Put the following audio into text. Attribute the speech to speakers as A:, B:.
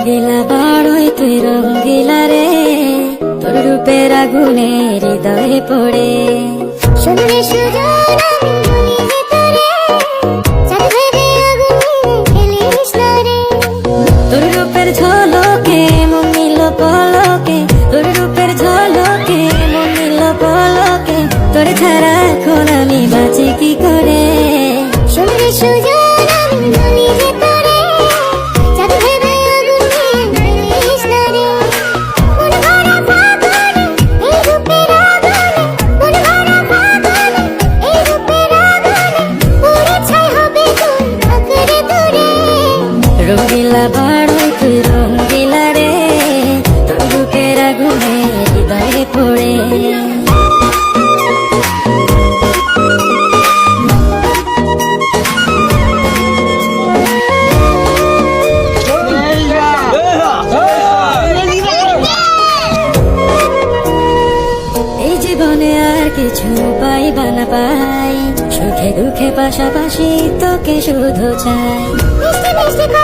A: রঙ্গিলা বাড়ই তুই রঙ্গিলা রে, তোর রূপের আগুনে হৃদয়ে পড়ে।
B: শুনলে সুজন আমি বলি যে তোরে, চাঁদ ভেবে আগুনে ফেলিস না রে।
A: তোর রূপের ঝলকে মন নিল পলকে, তোর রূপের ঝলকে মন নিল পলকে, তোর ছাড়া এখন আমি বাঁচি কি করে।
B: শুনলে সুজন আমি বলি যে তোরে, চাঁদ ভেবে আগুনে ফেলিস না রে। মন ভরা ফাগুনে এই রূপের আগুনে, মন ভরা ফাগুনে এই রূপের আগুনে, পুড়ে ছাই হবে তোর আঁকড়ে ধরে।
A: রঙ্গিলা বাড়ই তুই রঙ্গিলা রে, তোর রূপের আগুনে হৃদয়ে পড়ে। এই জীবনে আর কিছু পাইবা না পাই, সুখে দুঃখে পাশাপাশি তোকে শুধু চাই।
B: মিষ্টি মিষ্টি কথা